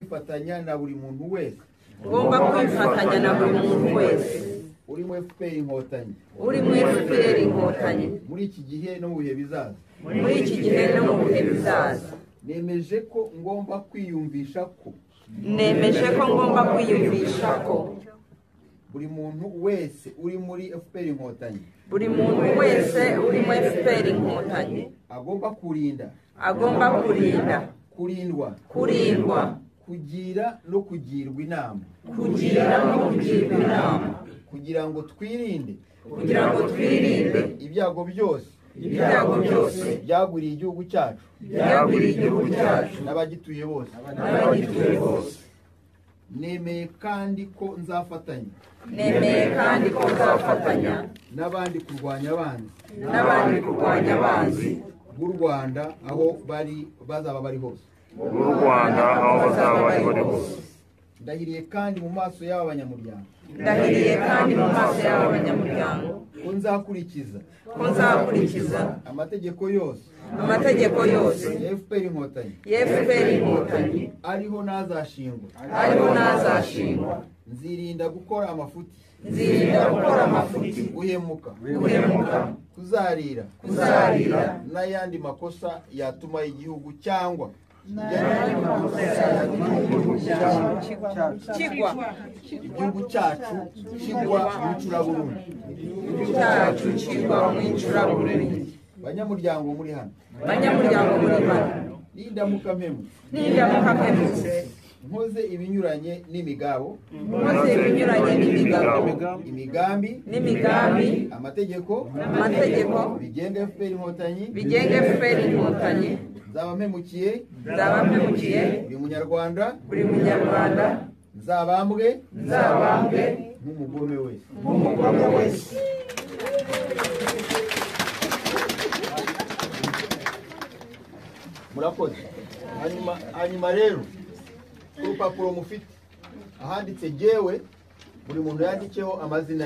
kwifatanya na buri muntu wese ngomba kwifatanya na buri muntu wese uri mu FPR Inkotanyi muri iki gihe no mu bihe bizaza nemeje ko ngomba kwiyumvisha ko buri muntu wese uri muri FPR Inkotanyi agomba kurindwa kugira no kugirwa inama kugira ngo twirinde ibyago byose byaguriye igihugu cyacu n'abagituye bose nemeye kandi ko nzafatanya n'abandi kurwanya abanzi b'u Rwanda aho bazaba bari hose ndahiriye kandi mu maso y'aba banyamuryango ko nzakurikiza amategeko yose ya FPR Inkotanyi ariho nazashingwa nzirinda gukora amafuti guhemuka kuzarira n'ayandi makosa yatuma igihugu cyangwa igihugu cyacu kigwa mu icuraburindi banyamuryango muri hano nindamuka mpemutse nkoze ibinyuranye n'imigabo imigambi amategeko bigenga FPR Inkotanyi nzaba mpemukiye buri munyarwanda nzabambwe nk'umugome wese murakoze hanyuma rero urupapuro mufite ahanditse jewe buri muntu yandikeho amazina